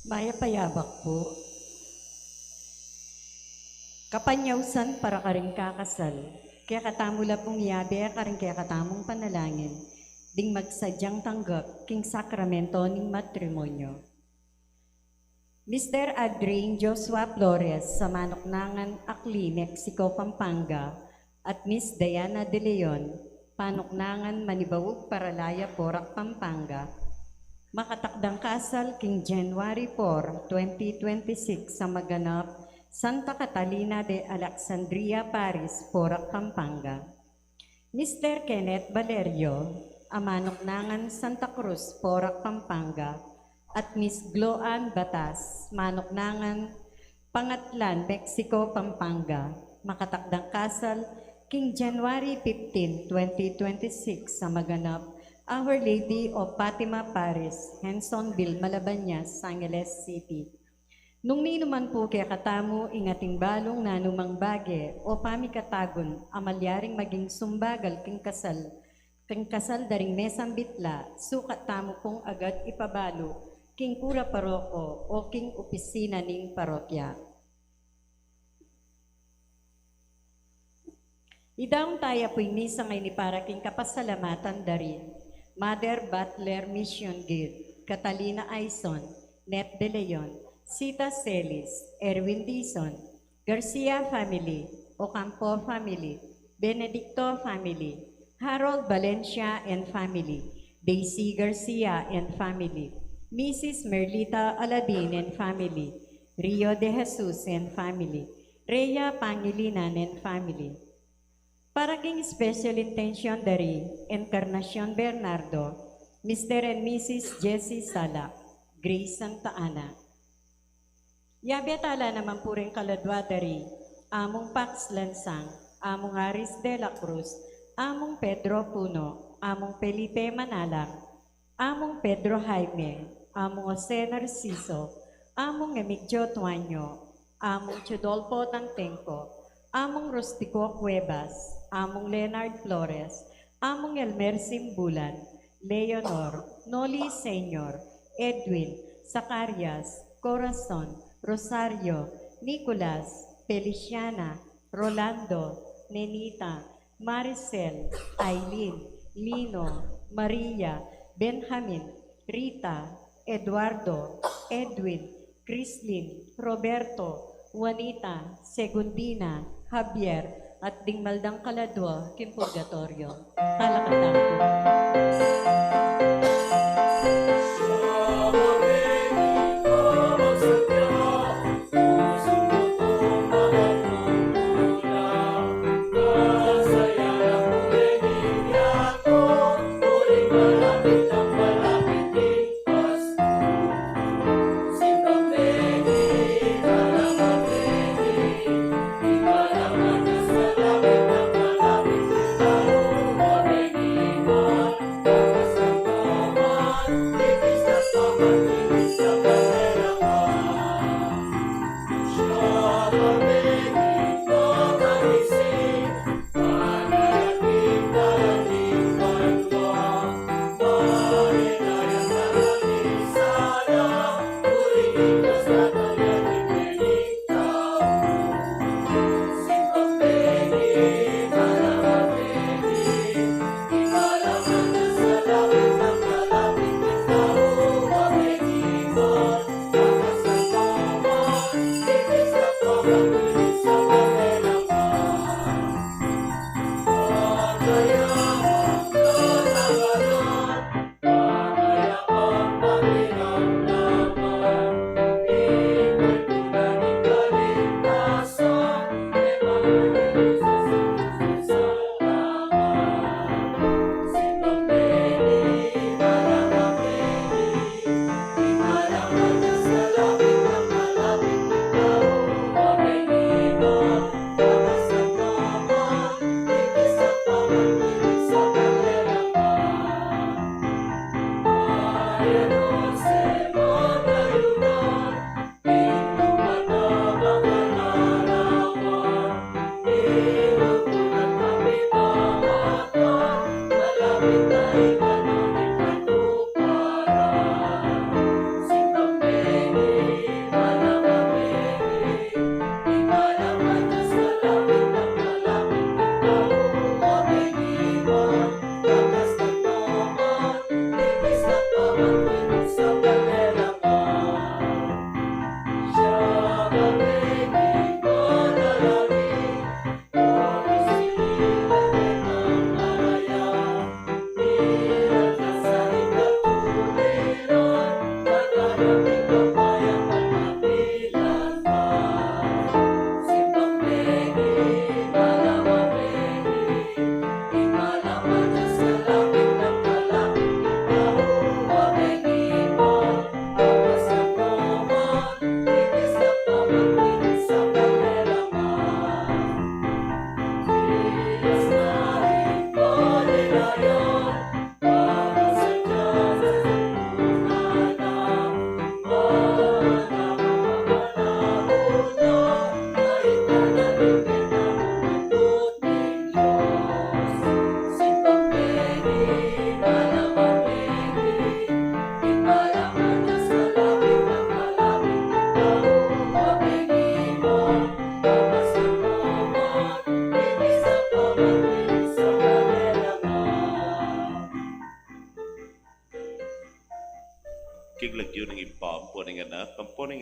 Maya payabak po. Kapanyawsan para ka rin kakasal. Kaya katamula pong yabe ka rin kaya katamong panalangin. Ding magsadyang tanggap king sakramento ning matrimonyo. Mr. Adrien Joshua Flores sa Manoknangan, Akli, Mexico, Pampanga at Miss Diana De Leon, Panoknangan, Manibawug, Paralaya, Porac, Pampanga. Makatakdang kasal king January 4, 2026 sa maganap Santa Catalina de Alexandria, Paris, Porac, Pampanga. Mr. Kenneth Valerio, Amanoknangan, Santa Cruz, Porac, Pampanga, at Miss Gloan Batas, Manoknangan, Pangatlan, Mexico, Pampanga. Makatakdang kasal king January 15, 2026 sa maganap Our Lady of Fatima, Paris, Hensonville, Malabañas, Angeles City. Nung ninuman po kaya katamo ingating balong na numang bage o pamikatagon amalyaring maging sumbagal king kasal daring mesang bitla, sukat tamo pong agad ipabalo king kura paroko o king opisina ning parokya. Idaong tayo po'y misa ngay ni para king kapasalamatan dari Mother Butler Mission Guild, Catalina Aison, Net De Leon, Sita Celis, Erwin Dizon, Garcia Family, Ocampo Family, Benedicto Family, Harold Valencia and Family, Daisy Garcia and Family, Mrs. Merlita Aladin and Family, Rio de Jesus and Family, Rhea Pangilinan and Family. Para king special intention dari Encarnacion Bernardo, Mr. and Mrs. Jessie Sala, Grace Santa Ana. Yabiatala naman po rin kaladwa dari Among Pax Lansang, Among Aris de la Cruz, Among Pedro Puno, Among Felipe Manalang, Among Pedro Jaime, Among Jose Narciso, Among Emigdio Tuanyo, Among Chudolfo Tangtenco, Among Rustico Cuevas, Among Leonard Flores, Among Elmer Simbulan, Leonor, Noli Senior, Edwin, Zacarias, Corazon, Rosario, Nicolas, Feliciana, Rolando, Nenita, Maricel, Aileen, Lino, Maria, Benjamin, Rita, Eduardo, Edwin, Crislin, Roberto, Juanita, Segundina, Javier, at Dingmaldang Kaladwa, Kim Purgatorio. Kalakatan po.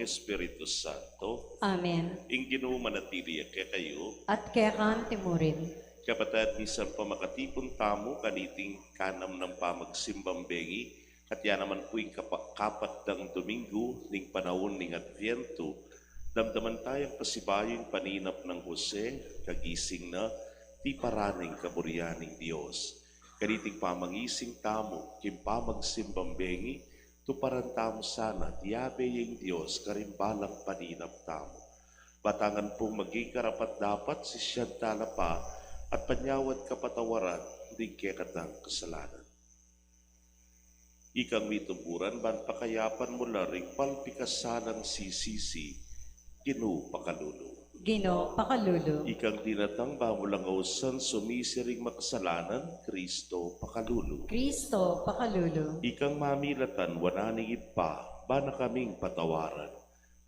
Espiritu Santo, Amen. ing Ginoo manatili kay kayo, At kaya kan timurin. kapatid bisan pa makatipon tamo kaniting kanam ng pamagsimbang bengi, at yan naman po yung kapat ng Domingo ning panahon ning Adviento, damdaman tayong pasibayong paninap ng Jose, kagising na, ti paraning kaburianing Diyos. Kaniting pamangising tamo, kim pamagsimbang bengi, tuparan tamo sana, tiyabe yung Diyos, karimbalang paninap tamo. Batangan pong maging karapat dapat si siyang talapa at panyawad kapatawaran, di kekatang kasalanan. Ikang mituburan, ban pakayapan mo laring palpikasalang sisisi, Ginoo pakalulu. Ginoo pakalulu. Ikang dinatang bamulangausan sumisiring makasalanan, Kristo pakalulu. Kristo pakalulu. Ikang mamilatan wananing ipa, bana kaming patawaran,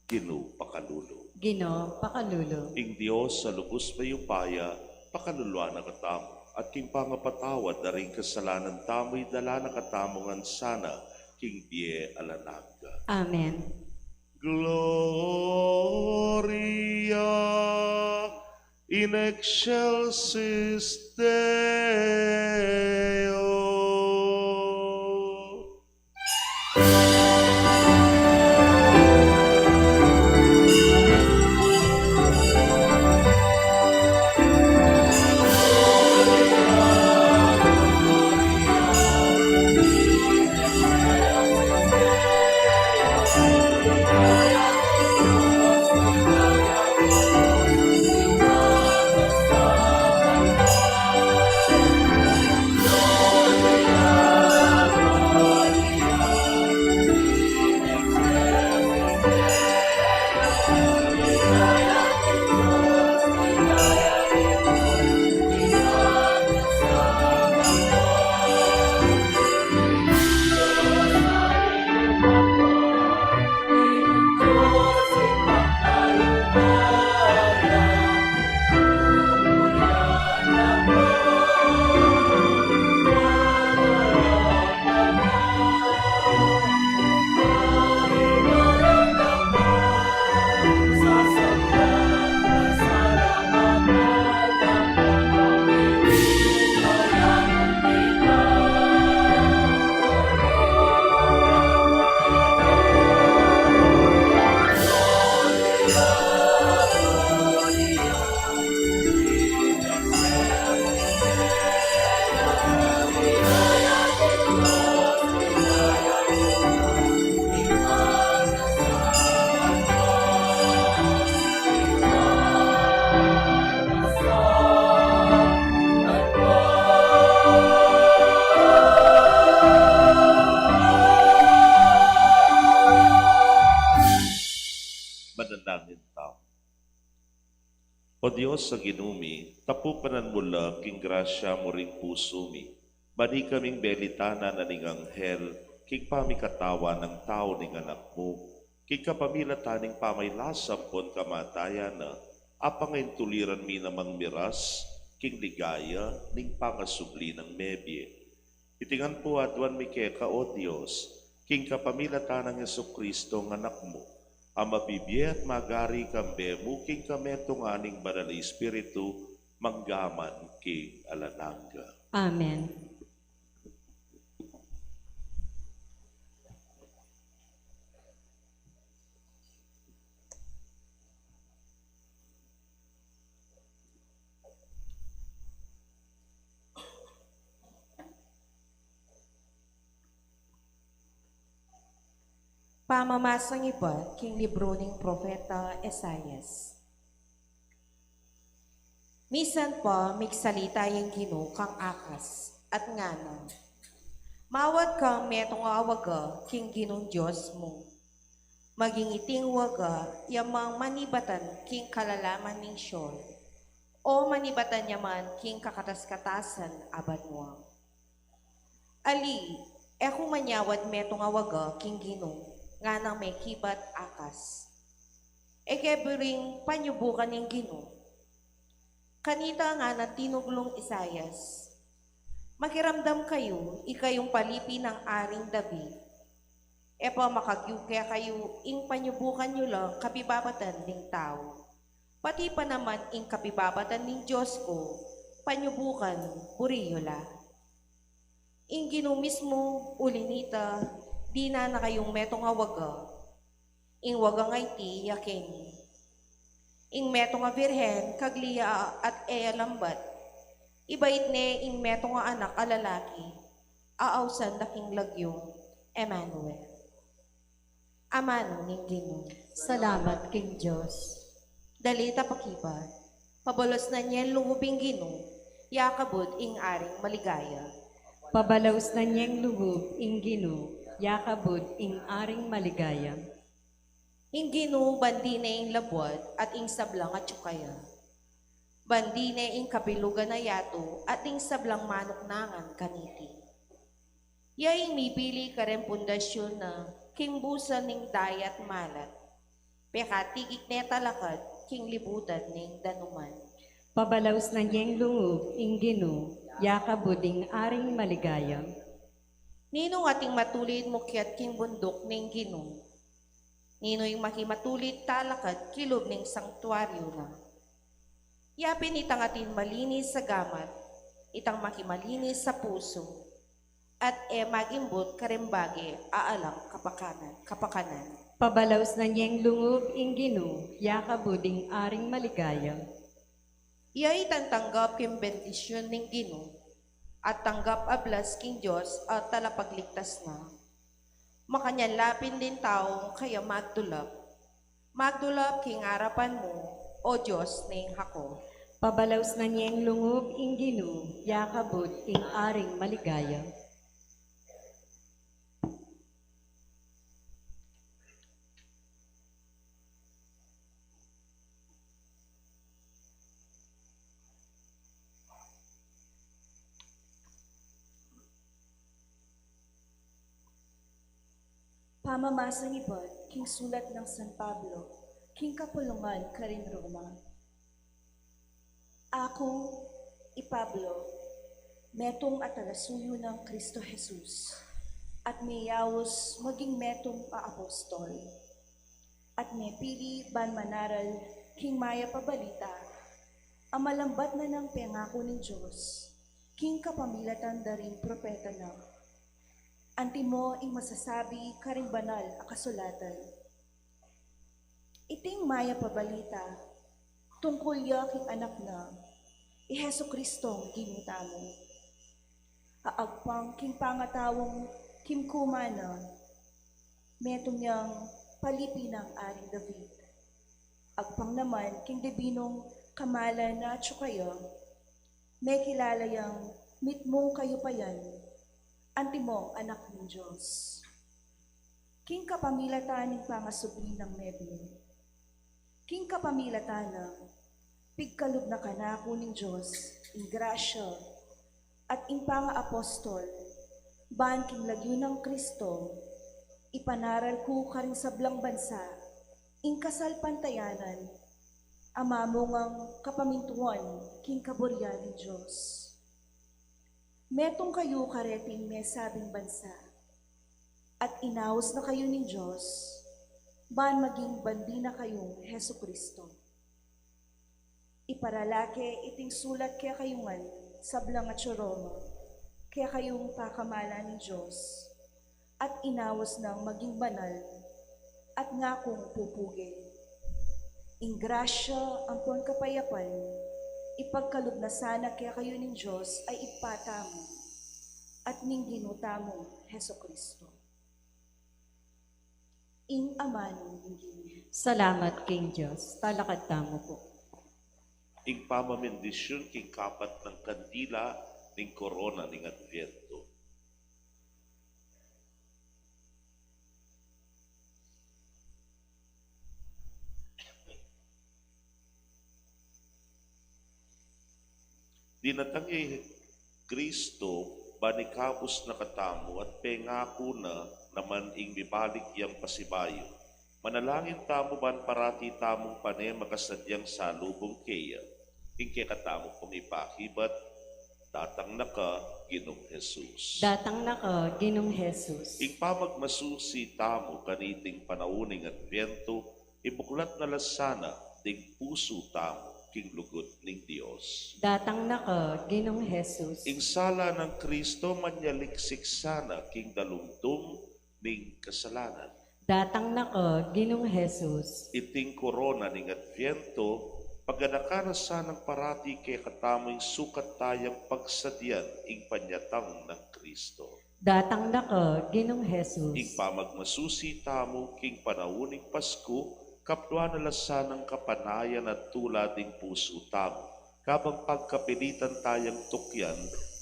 Ginoo pakalulu. Ginoo pakalulu. Ing Diyos sa lubos mayupaya, pakaluluan na katamo, at king pangapatawad na rin kasalanan tamo'y dala na katamongan sana, king biye alanaga. Amen. Gloria in excelsis Deo. Mananangin tao. O Diyos sa ginumi, tapupanan mo lang king grasya mo ring puso mi. Bani kaming belitana na ning anghel, king pamikatawa ng tao ning anak mo, king kapamilataning pamaylasam pon kamatayan na, apangain tuliran mi namang miras, king ligaya ning pangasubli ng mebye. Itingan po adwan mi keka o Diyos, king kapamilatan ng Jesucristo ng anak mo, ang mabibiyat magari kambe muking kametong aning banal na Espiritu manggaman king alananga. Amen. Pamamasang iba, king libro ng Propeta Esaias. Misan pa, migsalita yung Ginoo kang akas, at ngana. Mawad kang metong awaga, king Ginong Diyos mo. Maging iting waga, yamang manibatan, king kalalaman ng syol. O manibatan yaman, king kakatas-katasan, abad mo. Ali, kung manyawad metong awaga, king Ginong, nga nang may kibat akas. Keburing panyubukan ng Ginoo. Kanita nga na tinuglong Isayas. Makiramdam kayo, ikayong palipi ng aring David. Epa makagyu kaya kayo ing panyubukan nyo lang kapibabatan ding tao. Pati pa naman ing kapibabatan ning Diyos ko, panyubukan puriyo la. Ing ginumis mo ulinita, di na kayong metong awaga. Ing waga nga iti yakin. Ing metong nga virhen, kagliya at eya lambat. Ibait ne ing metong nga anak alalaki, aawsan daking lagyong Emmanuel. Amano ning Ginoo. Salamat king Diyos. Dalita pakibat, pabalos na niya lubing Ginoo, yakabod ing aring maligaya. Pabalaos na niyang lubog ing Ginoo, yakabod ing aring maligaya. Ing Ginoo bandi na ing labwat at ing sablang at tsukaya. Bandi na ing kapilugan na yato at ing sablang manuknangan kaniti. Yaing mipili ka rin pundasyon na kimbusan ning dayat malat. Pekatigik ne talakad king libutan ning danuman. Pabalaos na niyang lungog ing Ginoo, yakabod ing aring maligaya. Ninong ating matulid mo kiat king bundok ning Ginoo. Nino yung makimatulid talakad kilob ning sanktuaryo na. Yapin itang atin malinis sa gamat, itang makimalinis sa puso, at magimbot karimbagi aalang kapakanan. Pabalaos na niyang lungog ing Ginoo, yakabod ing aring maligaya. Iya'y tantanggap king bendisyon ning Ginoo, at tanggap ablas king Diyos at talapagligtas na. Makanyan lapin din taong kaya magdulap. Magdulap king harapan mo, o Diyos ning hako. Pabalaos na niyang lungog ing Ginoo, yakabod ing aring maligaya. Pamamasang ibon, king sulat ng San Pablo, king kapulungan karin Roma. Ako, Pablo, metong at alasuyo ng Kristo Jesus, at may yawos maging metong paapostol, at may pili ban manaral king maya pabalita, ang malambat na ng pangako ng Diyos, king kapamilatan daring propeta na. Anti mo ing masasabi karing banal a kasulatan. Iting maya pabalita, tungkol ya king anak na, Hesu Kristong ginuta mo. Aagpang king pangatawong king kumana, metong niyang palipi ng aring David. Agpang naman king debinong kamala na tsukaya, may kilala yang mitmong kayo pa yan, antimong anak ng Diyos. King kapamilatan ng pangasubli ng Medlin. King kapamilatan ng pigkalub na kanako ng Diyos, in grasya, at in panga-apostol, ban king lagyo ng Kristo, ipanaral ko karing sablang bansa, in kasal pantayanan, amamungang kapamintuan, king kaburyan ng Diyos. Metong kayo kareting may sabing bansa, at inaos na kayo ng Diyos, ban maging bandi na kayong Hesu Kristo. Iparalake iting sulat kaya kayungan sablang at Roma, kaya kayong pakamala ng Diyos, at inawas ng maging banal, at ngakong pupugin. Ingrasya ang pon kapayapan, ipagkalog na sana kaya kayo ng Diyos ay ipatamo, at ning ginutamo Hesu Kristo. Ing amano ng Ginoo. Salamat king Diyos, talakad tamo po. Ing pamamendisyon king kapat ng kandila ning korona ning Adviento. Dinatangay Kristo banikapos na katamu at pengako na naman ing mibalik yang pasibayo. Manalangin tamo ban parati tamong pane makasadyang salubong keya. Ing kaya katamo pumipakibat, Datang na ka, Ginong Jesus. Datang na ka, Ginong Jesus. Ing pamagmasusi tamo kaniting panauning at biyento, ibuklat na lasana, dig puso tamo, king lugod ning Dios. Datang na ka, Ginong Jesus. Ing sala ng Kristo manyaliksik sana, king dalumdum ning kasalanan. Datang na ka, Ginong Jesus. Iting korona ning adbyento, pagganakarasan ng parati kay katamoy sukat tayang pagsadyan ing panyatang ng Kristo. Datang na ka, Ginong Jesus. Ing pamagmasusi tamo king panauning Pasko, kapwa na lasan ng kapanayan at tulading puso tamo, kabang pagkapilitan tayang tukyan,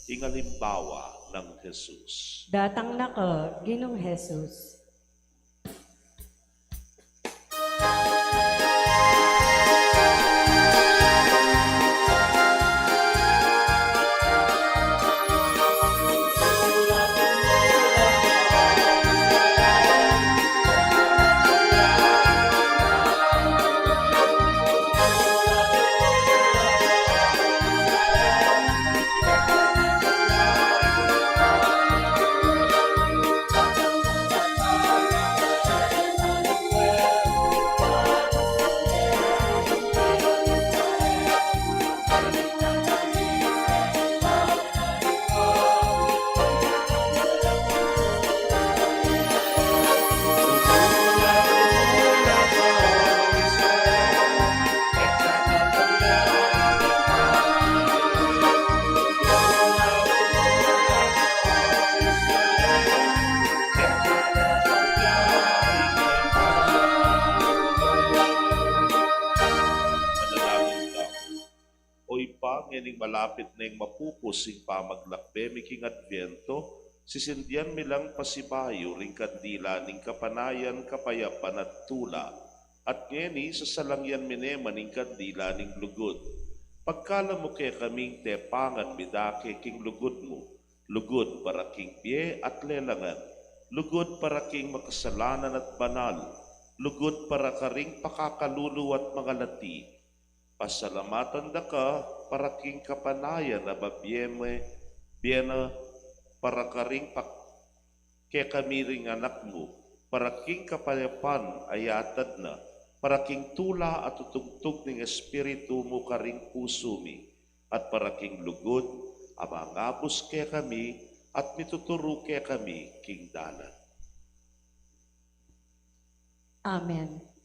ing halimbawa ng Jesus. Datang na ka, Ginong Jesus. Manalangin ka. Oy pa, nganing malapit na yung mapupusing pamaglakbe, miking adbyento, sisindihan milang pasibayo ring kandila ning kapanayan, kapayapan at tula. At ngeni sa salangyan minema ning kandila ning lugod. Pagkala mo kay kaming tepangan midake king lugod mo, lugod para king biye at lelangan, lugod para king makasalanan at banal, lugod para karing pakakalulu at mga lati. Pasalamatan da ka para king kapanayan na babyeme, biyena para karing kay kami ring anak mo, para king kapayapan ayatad na, para king tula at tutugtog ng espiritu mo karing puso mi, at para king lugod, amangapos kay kami, at mituturo kay kami king dalan. Amen.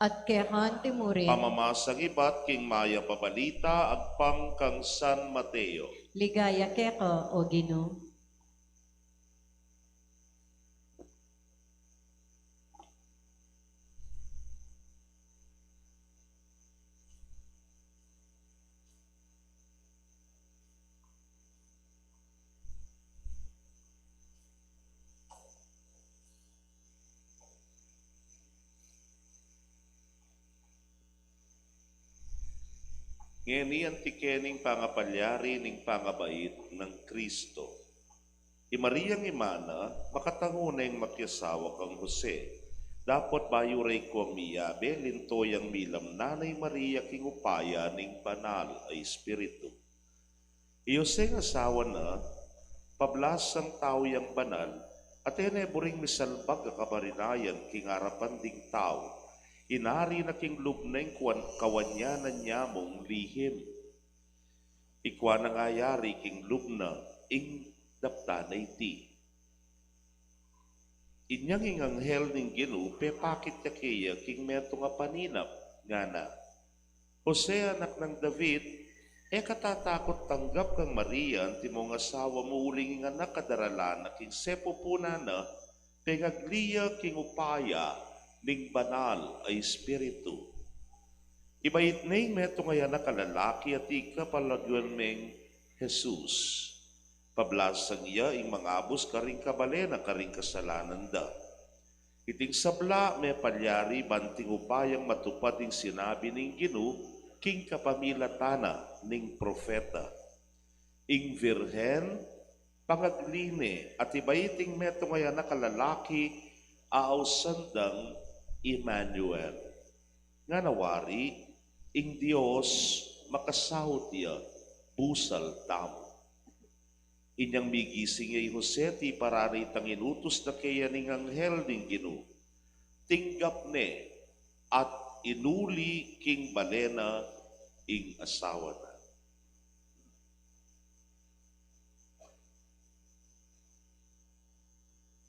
At kehan timurin, Pamamasang ibat king maya pabalita agpam kang San Mateo. ligaya keka o Ginoo. Ngeni antikening pangapalyari ning pangabait ng Kristo. Mariyang imana, makatanguneng makyasawa kang Jose. Dapat bayo ray ko miyabe, lintoyang milam nanay Maria king upaya ning banal ay espiritu. Jose nga asawa na, pablasang tao yang banal, at buring misalbag ka kabarinayan king arapan ding tao, inari na king lubneng kawanyanan niya mong lihim. Ikwa na ngayari king lubna, ing daptanay ti. Inyang ing anghel ning Ginoo, pepakit ka kaya king meto nga paninap, nga na. Jose anak ng David, katatakot tanggap kang Maria, anti mong asawa mo uling nga nakadarala na king sepo puna na, pengagliya king upaya, ning banal ay espiritu. Ibayit na yung meto nga yan nakalalaki at ikapalagyan meng Jesus. Pablasang iya ing mga abos karing kabalena karing kasalanan da. Iting sabla may palyari banting upayang matupad ing sinabi ning Ginoo king kapamilatana ning propeta. Ing virhen pangagline at ibayiting meto nga nakalalaki aawsandang Emmanuel. Nga nawari ing Dios makasahot iya busal tamo. Inyang migising ay Jose ti pararitang inutos na kaya ning anghel ning Ginoo. Tinggap ne at inuli king balena ing asawa na.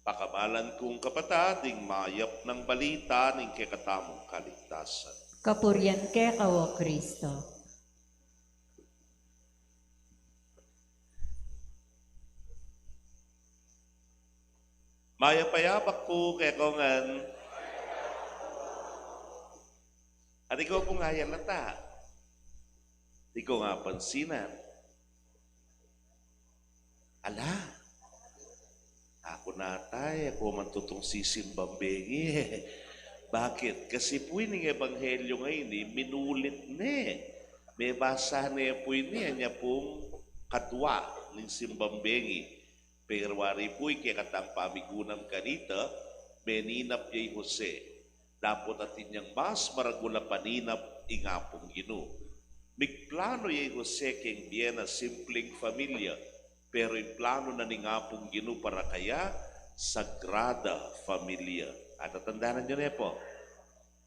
Pakamalan kong kapatid, ing mayap ng balita ning kekatamong kaligtasan. Kapurian ke kawo Kristo. Mayapayabak po kay kongan. At ikaw po nga yan lata. Ikaw nga pansinan. Ala, ako na tayo, ako man tutong sisimbambengi. Bakit? Kasi po yung ebanghelyo ngayon, minulit na. May basa na po yun niya pong katwa ng simbambengi. Pero wari po'y kaya pamigunam kanita, meninap yay Jose. Dapat atin niyang mas maragula paninap ingapong Ginoo. Migplano yay Jose king biena simpleng familia, pero yung plano na ningapong Ginoo para kaya sagrada familia. At tatandaan nyo na po,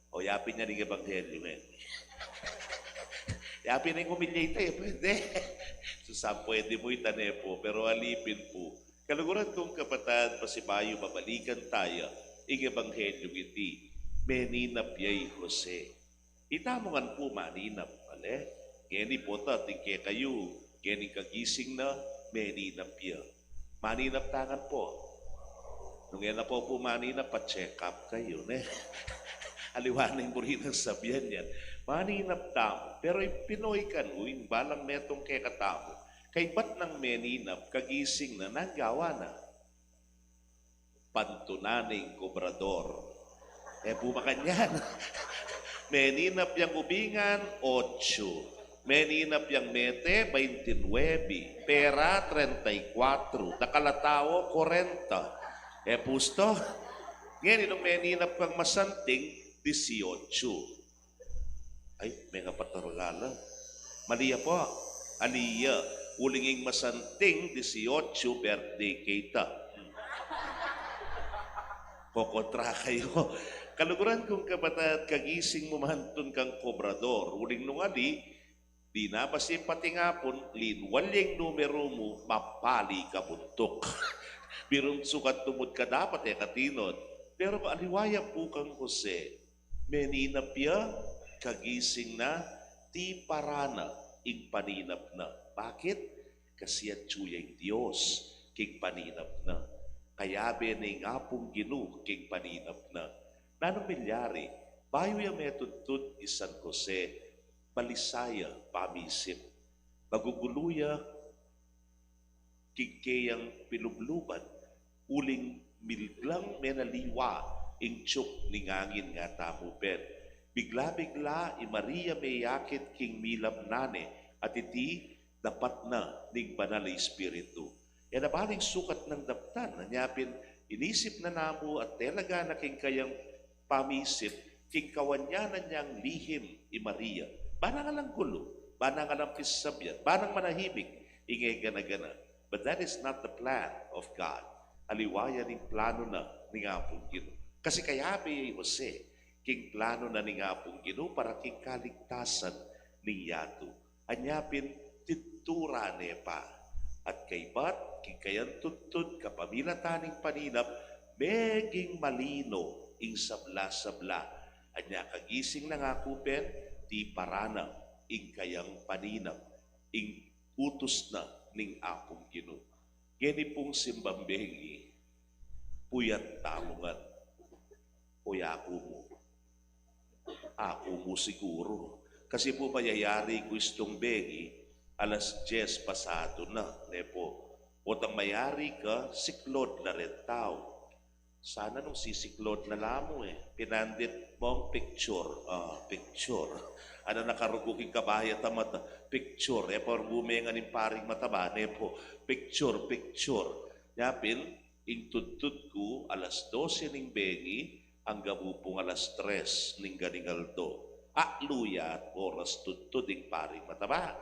o yapin niya ng ebanghelyo ngayon. Yapin na yung umilya ito pwede. So pwede mo itanepo, pero alipin po. Kaluguran kong kapatid, pasibayo, babalikan tayo, ing ebanghelyo iti, meninap yay Jose. Itamongan po maninap, ale? Geni po ta, tingke kayo, geni kagising na, meninap ya. Maninap tangan po. Nung yan na po maninap, pa-check up kayo, ne? Aliwanin mo rin ang sabihan yan. Maninap tamo, pero Pinoy ka no, yung balang metong kekatamo, kay ba't nang meninap, kagising na, nanggawa na? Pantunaning kobrador. Bumakan yan. Meninap yung ubingan, 8. Meninap yung mete, 29. Pera, 34. Nakalatao, 40. Pusto. Ngayon, nung meninap kang masanting, 18. Ay, may kapataragala. Maliya po. Aliya. Ulinging masanting, 18, birthday kita. Kokontra kayo. Kaluguran kong kapatid, kagising mo mahantun kang kobrador. Uling nung ali, di na basi pati ngapon, linwaling numero mo, mapali ka buntok. Birong sukat tumod ka dapat katinod. Pero aliwaya po kang Jose, meninapya, kagising na, ti parana, ing paninap na. Bakit? Kasi at tsuyay Diyos, king paninap na. Kaya bening apong Ginoo, king paninap na. Nanong milyari, bayo yung metudtud isan Jose, balisaya, pamisip. Maguguluya, kikayang pilubluban, uling milglang menaliwa, ing tsyuk ningangin nga tamupen. Bigla-bigla, Maria may yakit king milam nane, at iti dapat na ning banal na espiritu. E nabaling sukat ng daptan, nanyapin, inisip na namo at talaga na king kayang pamisip, king kawanyanan niyang lihim i Maria. Banang alang gulo, banang alang pisabyan, banang manahimik, ingay gana-gana. But that is not the plan of God. Aliwaya ning plano na ni Apong Ginoo. Kasi kaya may Jose, king plano na ni Apong Ginoo para king kaligtasan ni Yato. Anyapin, titura ne pa. At kay bat, king kayan tutod, kapamila taning paninap, meging malino, ing sabla-sabla. Anya kagising na nga kupen, di parana, ing kayang paninap, ing utos na ning Apong Ginoo. Gani pong simbambengi, puyat tamungan, o ako mo siguro. Kasi po mayayari gustong bengi, alas 10 pasado na, nepo. O tang mayari ka, siklod na rin tao. Sana nung sisiklod na lamo pinandit mo ang picture. Picture. Ano nakaruguking kabayat ang mata? Picture. Por gumenga ng paring mataba. Nepo, picture. Yapin, intudtud ko, alas 12 ning bengi, ang gabupong alas 3 ning ganingaldo. Luya, oras tudtud ing paring mataba.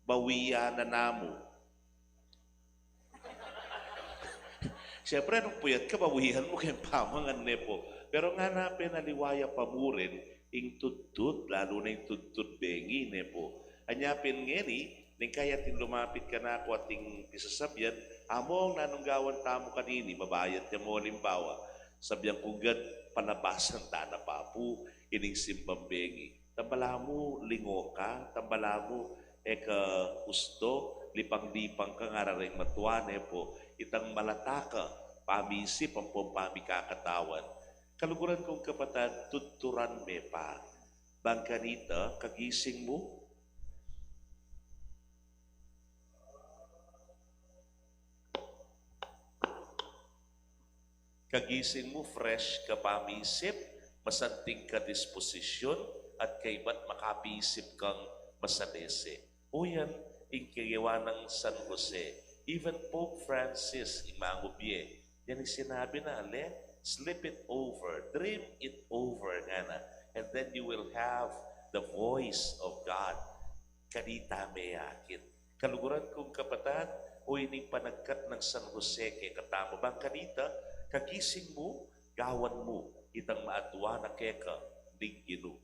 Bawiya na namo. Siyempre, nung puyat ka, bawihan mo kayong pamangan nepo. Pero nga na pinaliwaya pa mo rin, ing tutut, lalo na yung tutut bengi nepo. Anyapin ngeni, ning kaya tin lumapit ka na ako ating isasabyan, among nanunggawan tamo kanini, mabayad ka mo limbawa, sabyang kugat, panabasan tana papu, ining simbang bengi. Tambala mo, lingo ka, tambala mo, eka gusto, lipang-lipang ka nga rin matuan po, itang malataka, pamisip ang pamikakatawan. Kaluguran kong kapatid, tuturan me pa. Bangkanita, kagising mo, fresh ka pamisip, masanting ka disposisyon, at kay ba't makapisip kang masanese. O yan, ingkigawa ng San Jose. Even Pope Francis, imangubye, yan ang sinabi na, sleep it over, dream it over, nga na. And then you will have the voice of God. Kanita may akit. Kaluguran kong kapatid, o ining panagkat ng San Jose kay katamo bang kanita, kagising mo, gawan mo, itang maadwa na keka, ning Ginoo.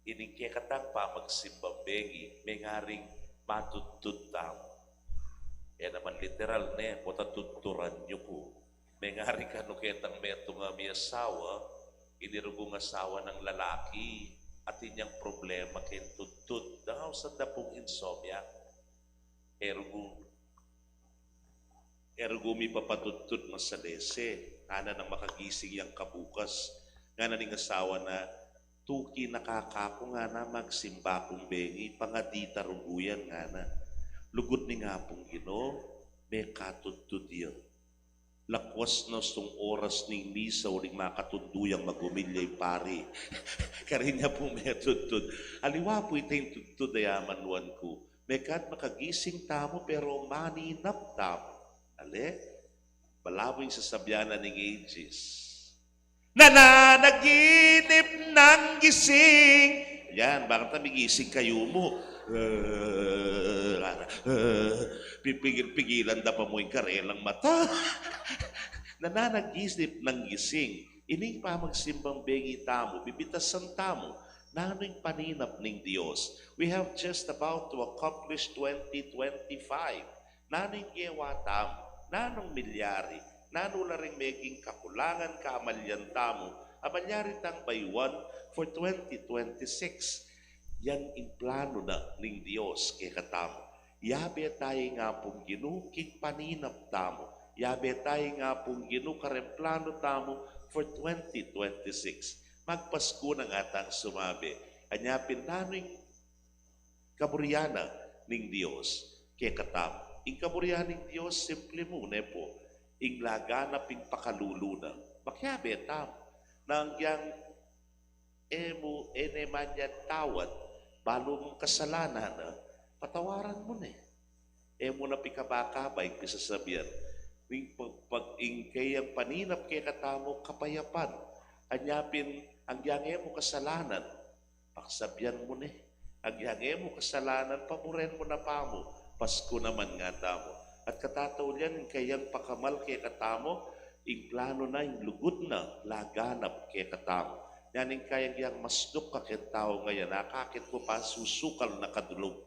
Ining kekatang pa magsimbambengi, may ngaring matutut tamo. Naman literal potatuturan nyo ko. May ngari ka no ketang meto nga may asawa, inirugong asawa ng lalaki, at inyang problema kentutut. Daw sa dapong insomnia, ergo mi papatutut masalese, ana nang makagising yang kabukas, nga na ning asawa na, tuki nakakako nga na magsimba kong bengi, pangadita ruguyan nga na. Lugod ni nga pong Ginoo, may katutud yun. Lakwas na sung oras ning misa o ning makatunduyang magumilyay pari. Karinya po may tutud. Aliwa po itayong tutud ayaman nuan ko. May kat makagising tamo pero maninap tamo. Balaboy sa sabyanan ng ages. Nananaginip ng gising. Yan, bakit namigising kayo mo? Pipigil-pigilan da pa mo yung karelang mata. Nananagisip ng gising. Ining pa magsimbang bengi tamo, bibitasan tamo, nano'y paninap ng Diyos. We have just about to accomplish 2025. Nano'y gewa tamo, nanong milyari, nano na rin meging kakulangan kamalyan tamo, amalyari tang baywan for 2026. Yan in plano na ng Diyos kay katamo. Yabe tayo nga pong ginukig paninap tamo. Yabe tayo nga pong ginukaremplano tamo for 2026. Magpasko na nga tang sumabi. Anyapin namin kaburyana ng Diyos kay katamo. Ing kaburyana ng Diyos, simple muna po. Ing laganap ing pakaluluna. Bakyabe tamo. Nang yang emo enemanya tawad, balo mong kasalanan, patawaran mo na mo na pikabakabay pisasabihan. Wing pag-ing kayang paninap kay katamo kapayapan. Anyapin ang yange mo kasalanan. Paksabihan mo ni. Ang yange mo kasalanan, pamuren mo na pa mo. Pasko naman nga tamo. At katataulian kayang pakamal kay katamo, ing plano na, ing lugod na, laganap kay katamo. Yan ing kayang yang masdok ka kay tao ngayon, nakakit mo pa susukal na kadulog.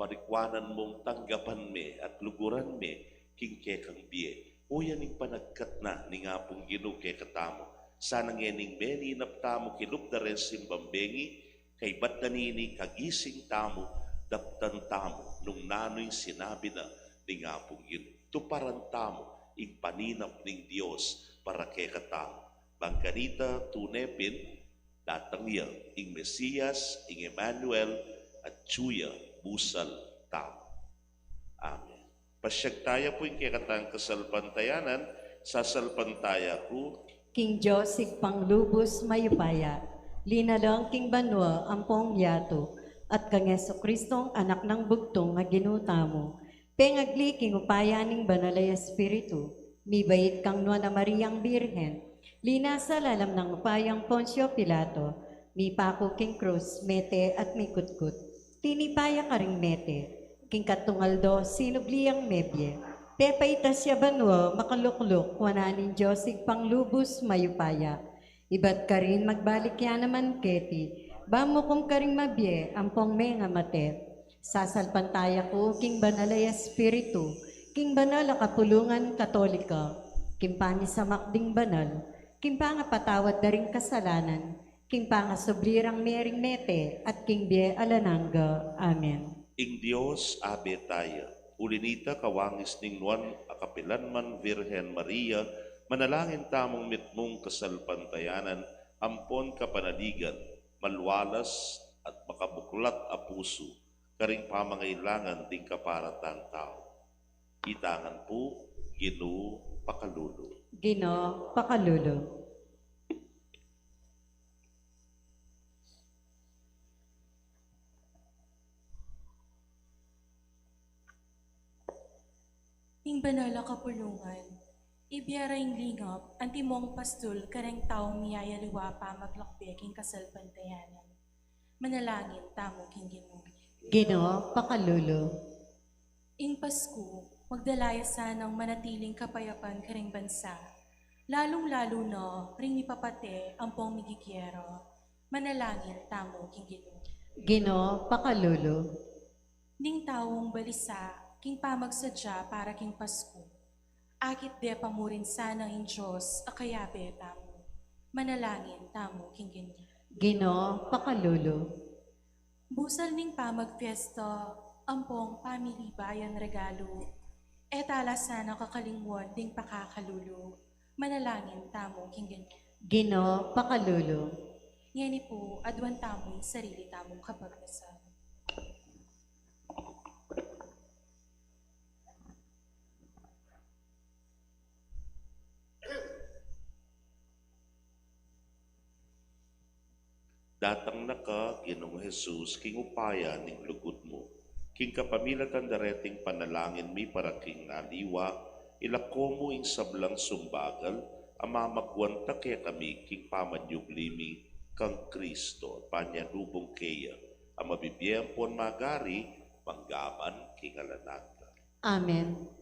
Parikwanan mong tanggapan me at luguran me, king kay kang biye. O yan ing panagkat na, ni nga pong Ginoo kay katamo. Sana ngening meni naptamo kilub na rin simbambengi, kay ba't nanini kagising tamo, daptan tamo, nung nano'y sinabi na, ni nga pong Ginoo. Tuparan tamo, ing paninap ning Diyos para kay katamo. Bangkanita tunepin, datangya, ing Mesiyas, ing Emmanuel, at Chuya, busal tamo. Amen. Pasyagtaya po yung kikatang kasalpantayanan, sasalpantaya ko, King Joseph Panglubos Mayupaya, linalong King Banwa Ampong Yato, at kang Yesu Kristong anak ng bugtong nga ginutamo. Pengagli King upaya ning Banalay Espiritu, mibayit kang Nuana Mariang Birhen, lina sa lalam ng upayang Poncio Pilato, mi pako King Cruz, mete at mi kutkut. Tinipaya ka ring mete, King Katungaldo, sinubliang mebye. Pepaita siya banwa, makalukluk, wananin Josig Panglubos Mayupaya. Iba't ka rin magbalik yan naman keti, bamo kong ka rin mabye, ampong may nga mate. Sasalpantaya ko, King Banalay Espiritu, King Banala Kapulungan Katolika, King Pani sa Makding Banal, King Panga Patawad na ring kasalanan, King Panga Soblirang Mering Mete, at King Bie Alananga. Amen. ing Diyos abe tayo. Ulinita kawangis ning Nuan akapilanman Virhen Maria, manalangin tamong mitmong kasalpantayanan, ampon kapanaligan, malwalas at makabuklat a puso, karing pamangailangan ding kaparatang tao. Itangan po, Ginoo Pakalulo. Gino Pakalulo. Ing banala kapulungan, ibiyaring lingap, antimong pastul, kareng taong miyaya liwapa maglakbeking kasalpantayanan. Manalangin, tamo king Ginoo. Gino Pakalulo. Ing Pasko, magdalaya sanang manatiling kapayapan kareng bansa, lalong-lalo na ring ipapate ang pong migikyero. Manalangin, tamo king Ginoo. Gino Pakalulo. Ning taong balisa, king pamagsadya para king Pasko. Akit de pamurin sana in Diyos, akayabe tamo. Manalangin, tamo king Ginoo. Gino Pakalulo. Busal ning pamagpiesta, ampong pamili bayan regalo. Etala sana kakalingwan ding pakakalulo. Manalangin, tamo king Ginoo. Gino Pakalulo. Ngani po, adwan tamo'y sarili tamong kapagdasal. Datang na ka, Ginoong Jesus, king upaya ning lugod mo. King kapamilatan dareting panalangin mi para king naliwa, ilako mo ing sablang sumbagal, amamagwanta kaya kami king pamanyuglimi kang Kristo, panyadubong kaya, ang mabibiyang pon magari, manggaman king alananga. Amen.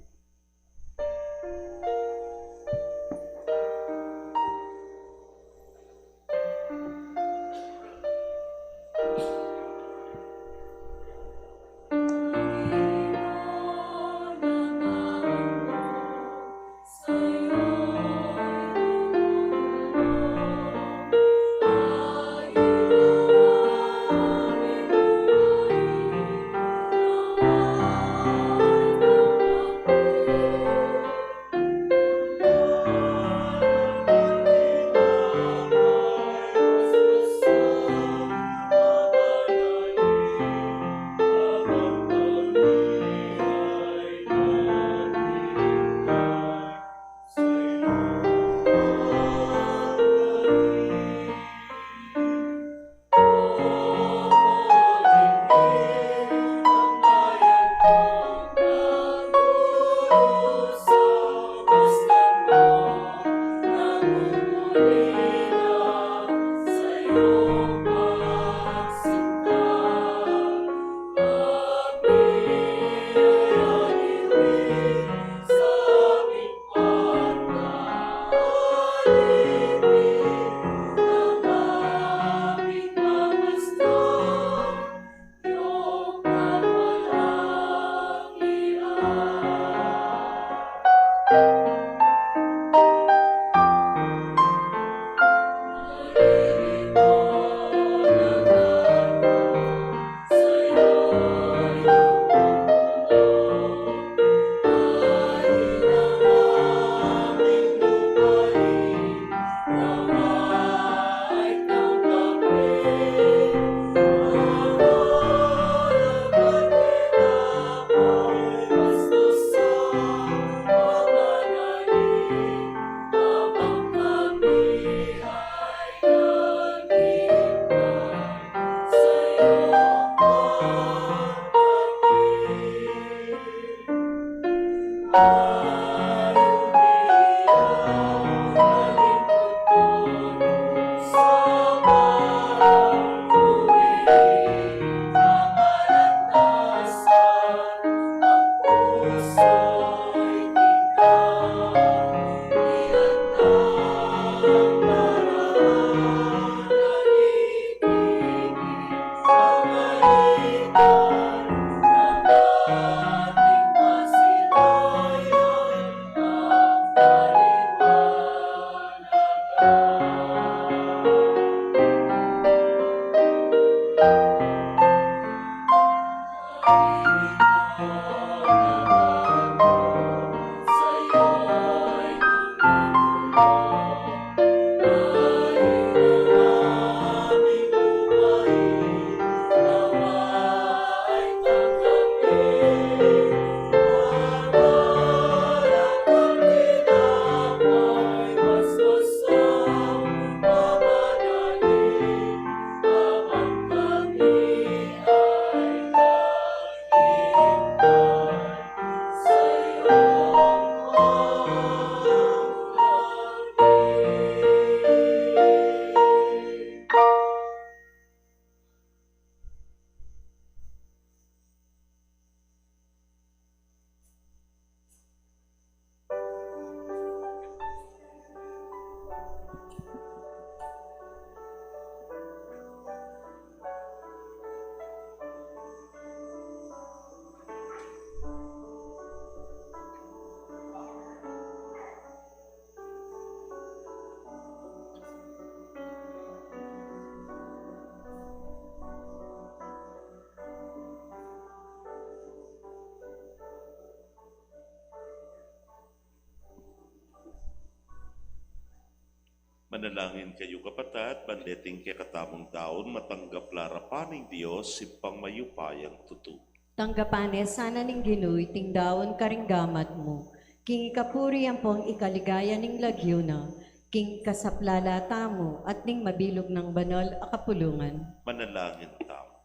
Manalangin kayo kapatat, bandeting kay katamong taon, matanggap larapaning Diyos, simpang mayupayang tutu. Tanggapane sana ning Ginuy, ting daon karinggamat mo. King kapuri ang pong ikaligaya ning lagyo na, king kasaplalata mo, at ning mabilog ng banal a kapulungan. Manalangin tamo.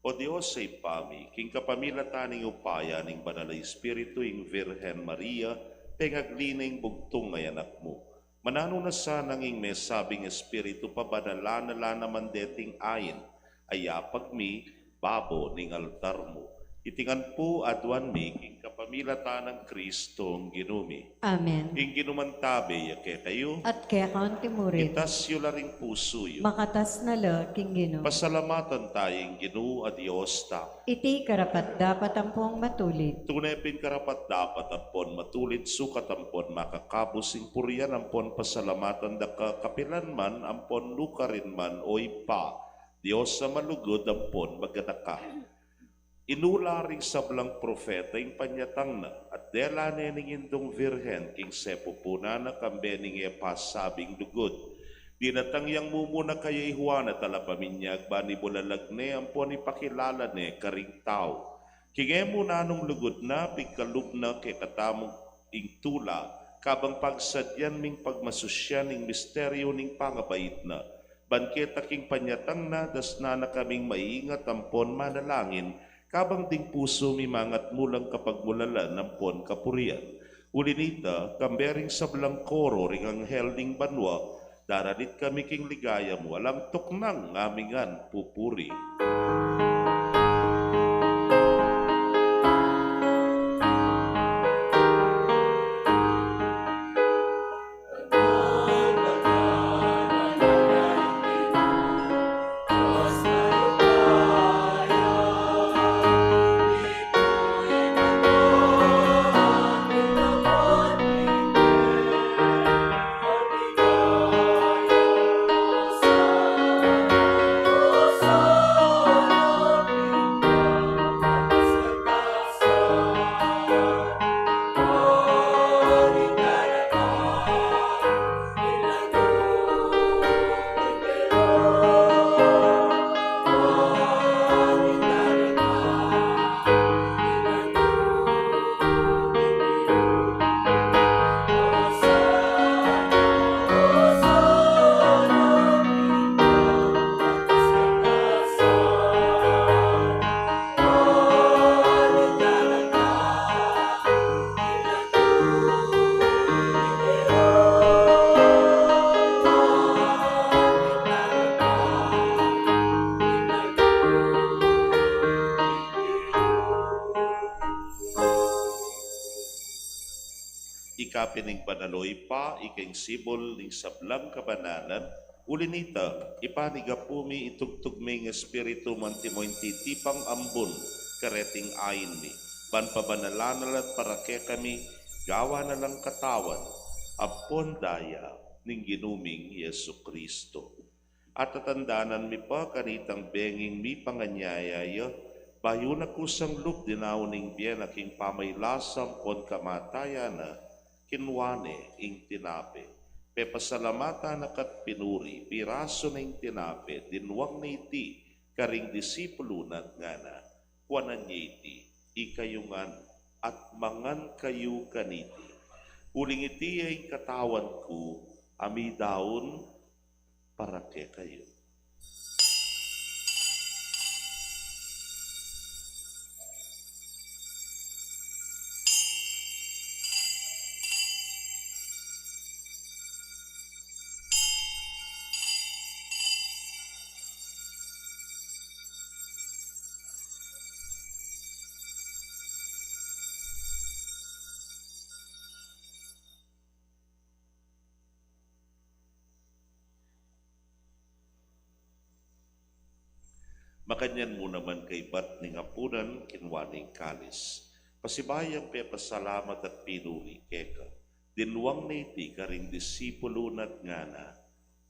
O Diyos sa ipami, king kapamilata ning upaya ning banal na Espiritu ing Virhen Maria, pengaglineng bugtong ngay anak mo. Manano na sanang ing may sabing Espiritu pabanala naman deting ayin, ayapag mi, babo ning altar mo. Itingan po adwan mi, king kapamilata ng Kristong ginumi. Amen. Ing ginumantabi, yake kayo, At kaya kaon timurin, itas yu laring puso yu. makatas na la, King Gino. Pasalamatan tayong Ginoo a Dios ta. Iti karapat dapat ang pong matulit. Tunay pin karapat dapat ampon matulit sukat ampon makakabusing purian ampon pasalamatan da kapilan man ampon lukarin man oy pa. Dios sa malugod ampon magadaka. Inularing sablang profeta ing panyatang na at dela nening indong virhen king sepo puna na kambening e pasabing lugod. Dinatangyang mumuna kaya Juan at alapaminyag ba ni bulalag ne ampon ipakilala ne karing tao. Kingemo na nung lugod na pigkalub na kay katamong ing tula kabang pagsadyan ming pagmasusyan ing misteryo ning pangabait na. Banketa king panyatang na das na kaming maiingat ampon manalangin kabang ding puso mimangat mulang kapag mulalan ampon kapurian. Ulinita kambering sablang koro ring anghel ning banwa daralit kami king ligaya mo alang tuknang ngamingan pupuri. kapining banaloy pa, ikaing sibol ning sablang kabanalan, ulinita, ipanigapumi itugtog may espiritu mantimoy titipang ambon, kareting ayin mi, banpabanalanan at parake kami, gawa na lang katawan, apon daya, ning ginuming Yesu Kristo. At tatandanan mi pa kanitang benging mi panganyayaya, bayo na kusang lub dinaw ning biyen aking pamaylasam pon kamatayana, kinwane ing tinape. Pepasalamata na kat pinuri, piraso na ing tinape, dinwang na iti, karing disipulunat nga na, kuanan niya iti, ikayungan at mangan kayo kaniti. Uling iti ay katawan ko, ami daon, para ke kayo. Makanyan mo naman kay bat ning apunan kinwaning kalis. Pasibayang pepasalamat at pinuri keka. Dinwang na iti karing disipulo nat ngana.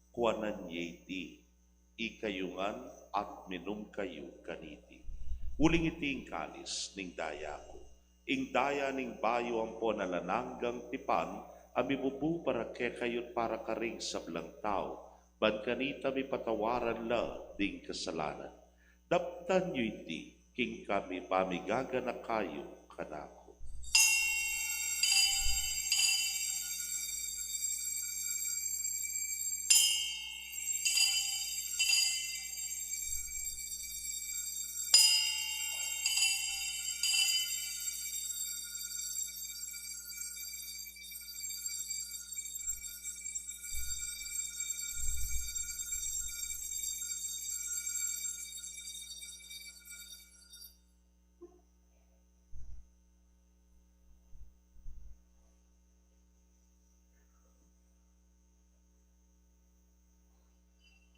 Kuanan niya iti. Ikayungan at minum kayo kaniti. Uling iti ing kalis ning daya ko. Ing daya ning bayo ang po nalananggang tipan. Amibubu para kekayot para karing sablang tao. Ban kanita mi patawaran la ding kasalanan. Daptan nyo iti, king kami pamigaga na kayo kanako.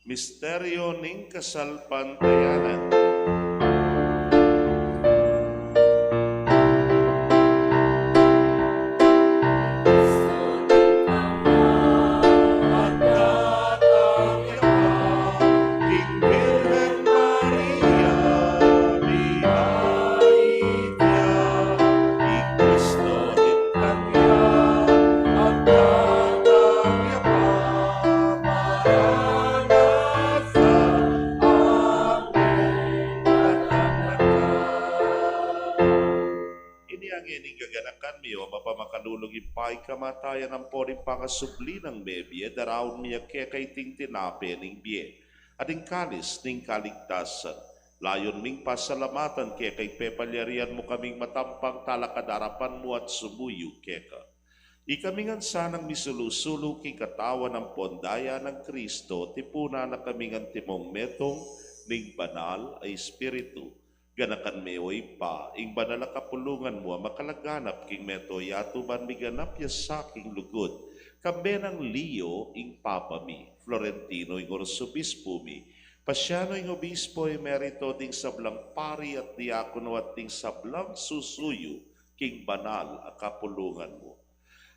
Misteryo ning kasalpantayanan. Mapamakadulog ipay kamatayan ang poring pangasubli ng bebye, daraon niya kaya kay ting tinape ning biye. At ing kalis ning kaligtasan, layon ming pasalamatan kaya kay pepalyarian mo kaming matampang talakadarapan mo at sumuyo keka. Ikamingan sanang misulusulo king katawan ng pondaya ng Kristo, tipuna na kamingan timong metong ning banal ay espiritu. Ganakan meoy pa, ing banal na kapulungan mo, makalaganap king meto yatuban miganap ya saking lugod. Kambe ng Leo, ing Papa mi, Florentino, ing Orsobispo mi, Pasyano, ing Obispo, emerito, ding sablang pari at diakono at ding sablang susuyo, king banal a kapulungan mo.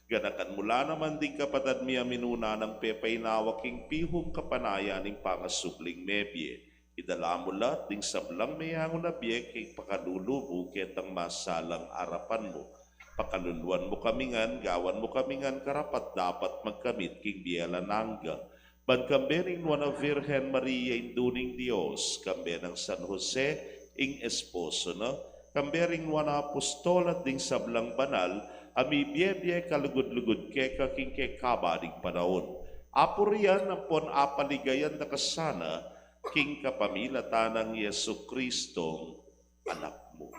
Ganakan mula naman ding kapatad mi aminuna ng pepainawa king pihong kapanayan ing pangasubling mebye. Idala mo lahat ding sablang mayangon na biyek kay pakalulubo ketang masalang arapan mo. Pakaluluan mo kamingan, gawan mo kamingan karapat dapat magkamit king biyalanangga. Ban kambering nuan na Virgen Maria induning Dios, kambe ng San Jose ing esposo na, kambering nuan na apostolat ding sablang banal, ami biyebye kalugod-lugod keka king kekabaring panahon. Apurian ang pon apaligayan na kasana, king kapamilatan ng Yesu Kristong anak mo.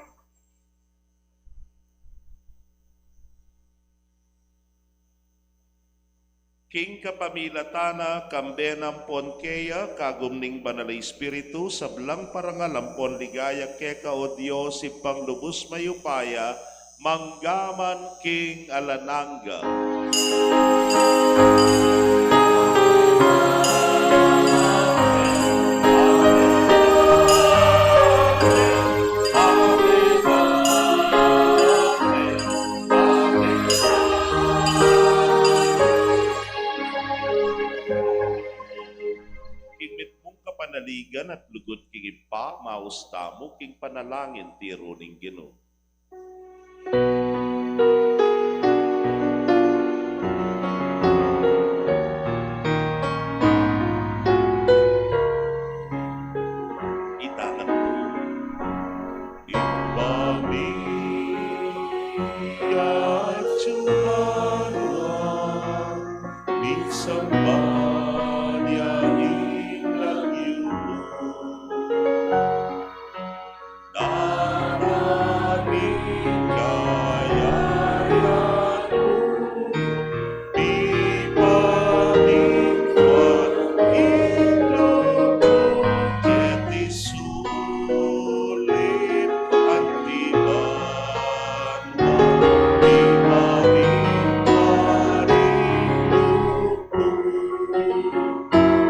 King kapamilatana kambenang ponkeya kagumning banalay espiritu sablang parangalampon ligaya keka o Diyos ipang lubos mayupaya Manggaman King Alananga. Kingmit mong kapanaligan at lugod king ipa, mausta mo king panalangin tiro ning Ginoo. Itangan mo, Ipamiyat Chumanwa, Misamban yaing lagyumo, Daraning kayayan mo, Ipamingkwan ilong ket isulit ang timan mo, Ipamingkwan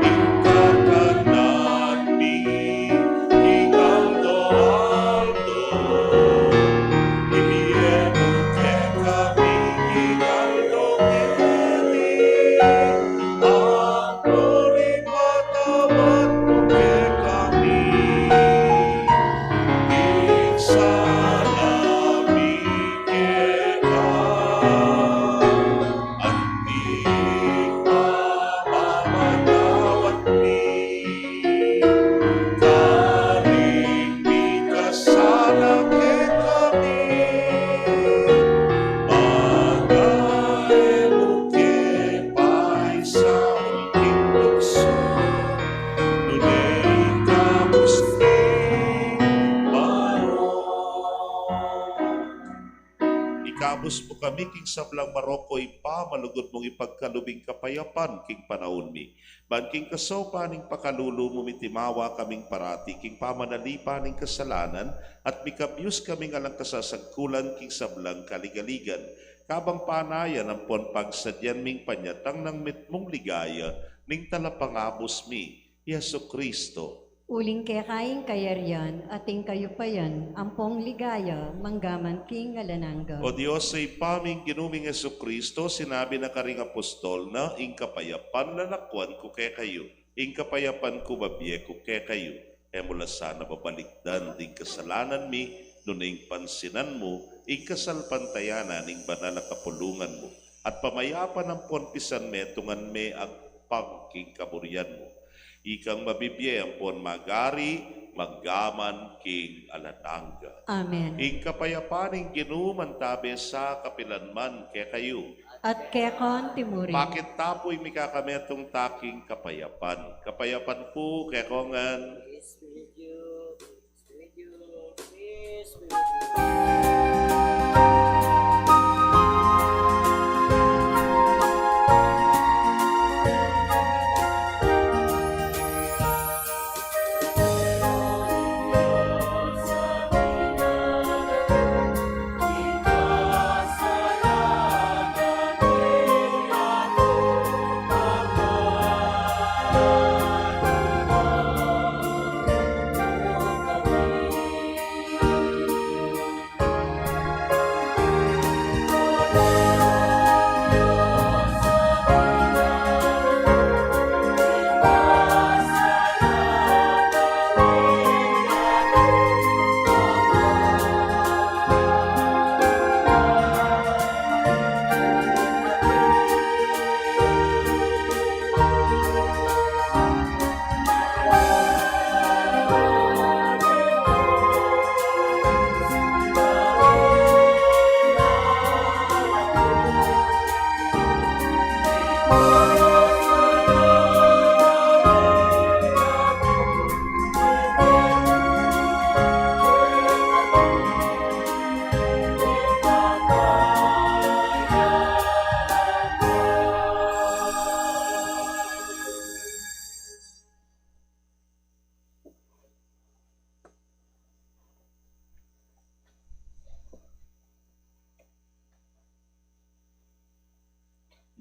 ikakanan mi ikaw doaldo, ibiyemo ke kami ikaw dongeri, ang glory patawad mo ke kami, iksalami ke ka, antik mamamatawat mi, karing mi kasala ke kami, bagay mo ke paisa ulking lukso, nunay kamusti maro. Ikabos mo kami king sablang Maroko ipa, malugod mong ipagkalubing kapayapan king panahon mi. Ban king kasaw paning pakalulo mo mitimawa kaming parati king pamanalipa ning kasalanan at mikabyus kaming alang kasasagkulan king sablang kaligaligan. Kabang panayan ang pon pagsadyan ming panyatang ng mitmong ligaya ning talapangabos mi, Yesu Kristo. Uling kekaing kayarian, ating kayo pa yan, ampong ligaya, manggaman king alananga. O Diyos, sa ipaming ginuming Yesu Kristo, sinabi na karing apostol na, ing kapayapan lalakwan ko kay kayo, ing kapayapan ko babiye ko kay kayo. E mula sana babalikdan ding kasalanan mi, nuning pansinan mo, ing kasalpantayanan ing banal na kapulungan mo, at pamayapan ang ponpisan me, tungan me ang pangking kaburian mo. Ikang mabibye ang pon magari, maggaman king alananga. Amen. Ing kapayapaning ginuman tabi sa kapilanman kay kayo. At kekon timurin. Bakit tapoy mi kakametong taking kapayapan? Kapayapan po kay kongan.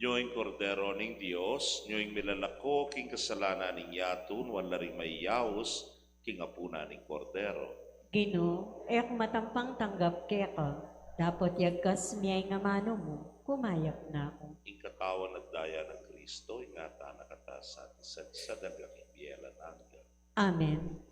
Nyo'y kordero ning Dios, nyo'y milalako king kasalanan ning yatun, wala ring mayyaos, king apuna ning kordero. Gino, ek matampang tanggap keka, dapat yagkas miyay nga mano mo, kumayap na ako. Ing katawan at daya ng Kristo, ingata nakatasan, sa dagang ibiyela nangga. Amen.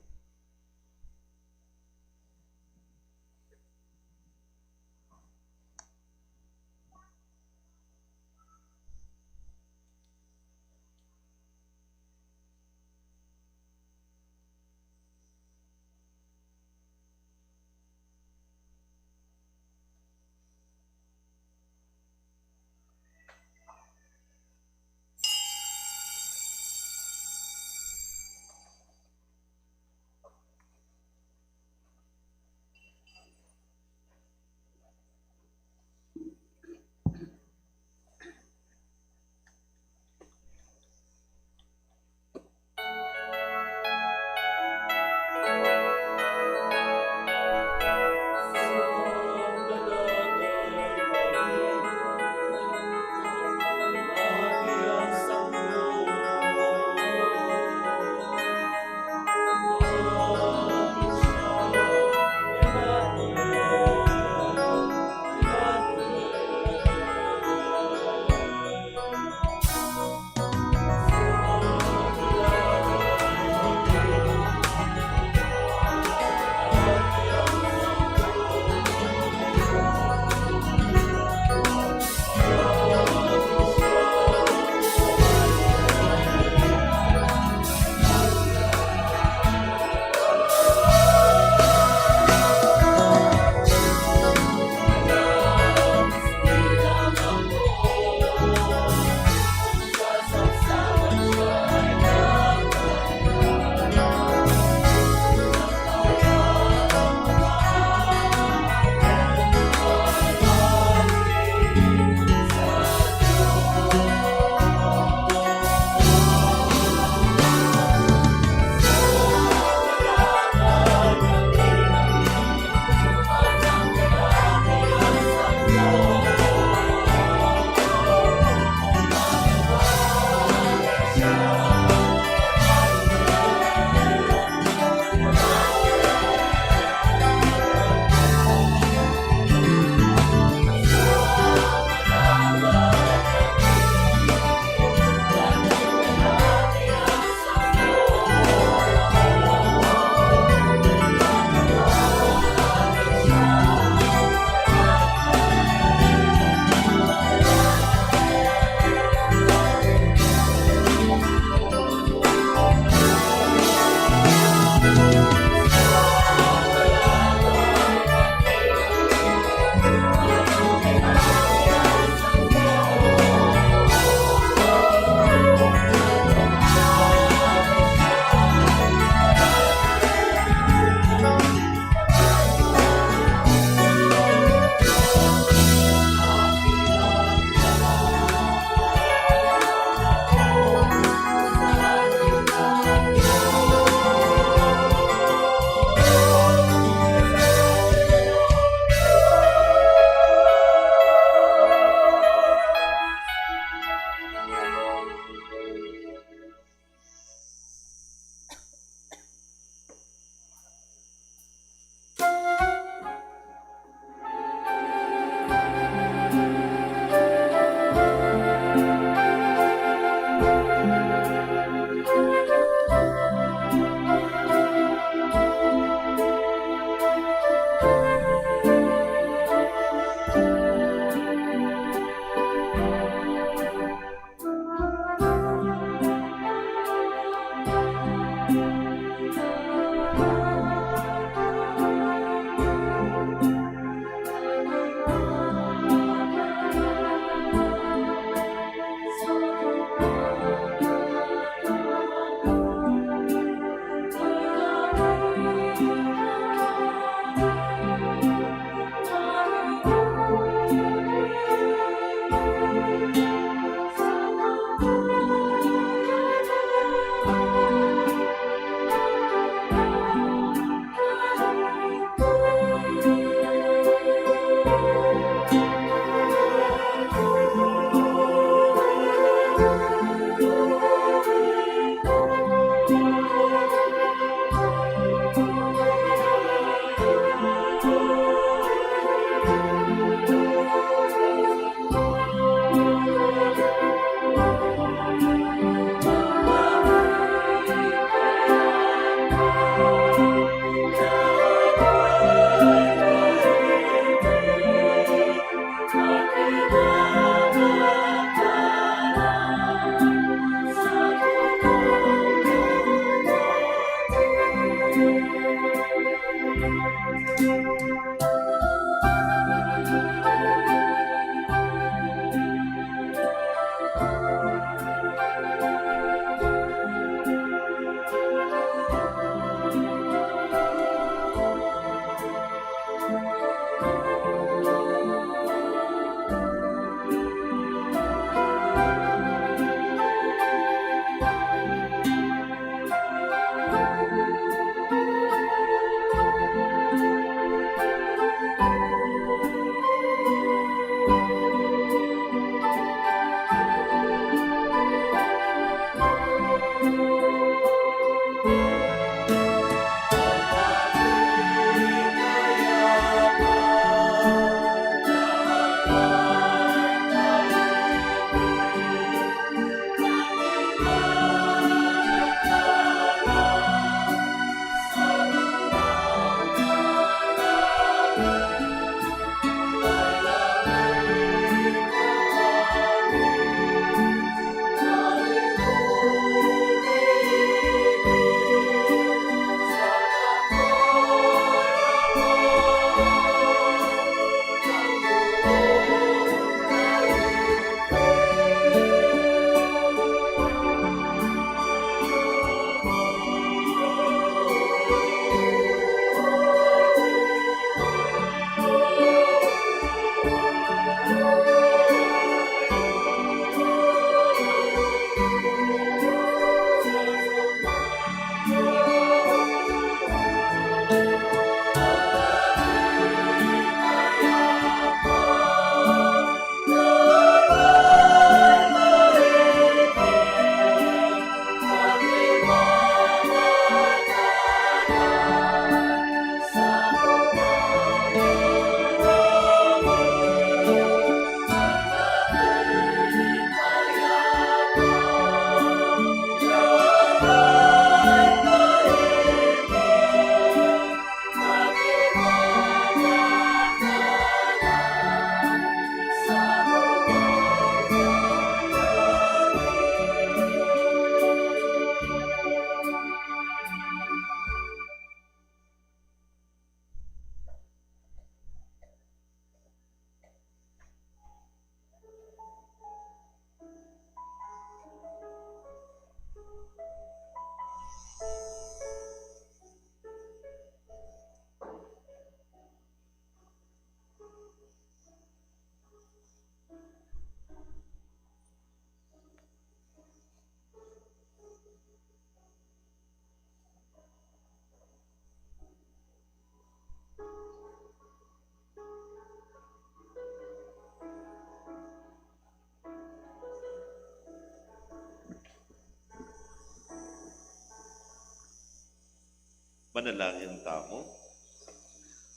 Manalangin tamo.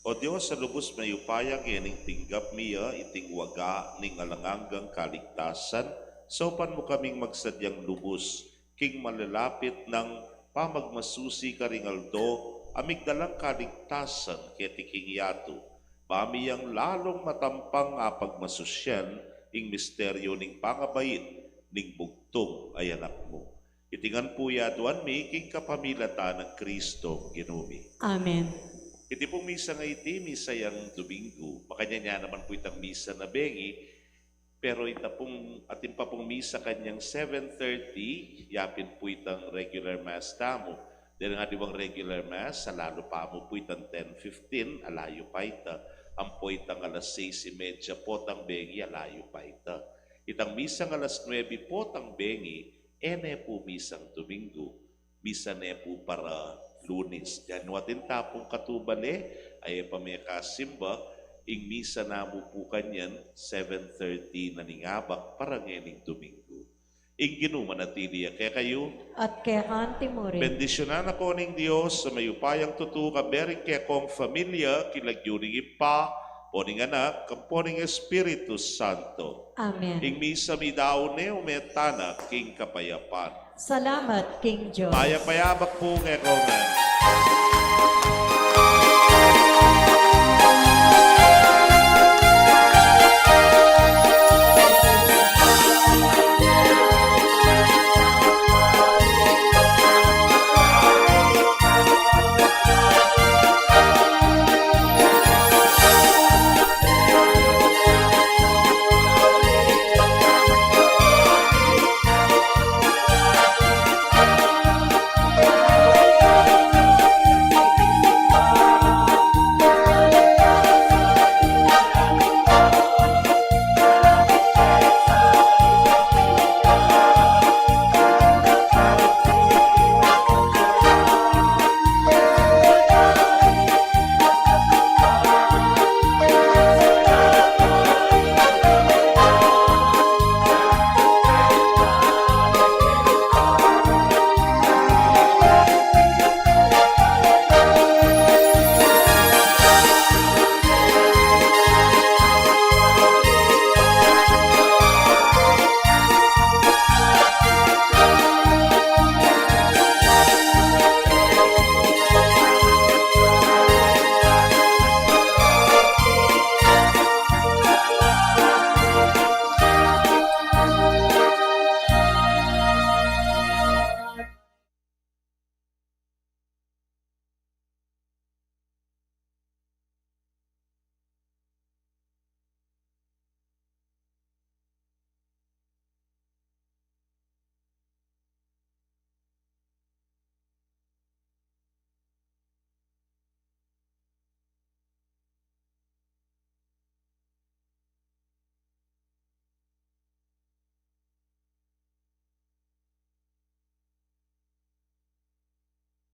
O Diyos, sa lubos may upayang yaning tinggap miya, iting waga ning alanganggang kaligtasan, sopan mo kaming magsadyang lubos, king malalapit ng pamagmasusi karingaldo, amigdalang kaligtasan ketiking yato, pamiyang lalong matampang apagmasusyan, ing misteryo ning pangabait, ning bugtong ay anak mo. Itingan po yaduan mi, king kapamilata ng Kristo, Ginumi. Amen. Iti pong misa nga iti, misa yang Domingo, makanya niya naman po itang misa na bengi, pero atin pa pong misa kanyang 7:30, yapin po itang regular mass tamo. Dahil nga diwang regular mass, sa lalo pa mo po itang 10:15, alayo pa ita. Ang po itang alas 6:30 po tang bengi, alayo pa ita. Itang misa ng alas 9 po tang bengi, ene po misang Domingo, misa ne po para Lunes. Diyan watin tapong katubale ay pamiyakasimba, ing misa na mo po kanyan 7:30 na ningabak para ngening Domingo. Ing ginumanatili kaya kayo, At kaya kanti mo rin. bendisyonan ako ning Diyos sa mayupayang tutuka, berik kaya kong familia, kilagyuning ipa, poning anak, kaponing Espiritu Santo. Amen. Ing misa mi daw ne umetana king kapayapan. Salamat, King Diyos. Payapayabak po nga kongan.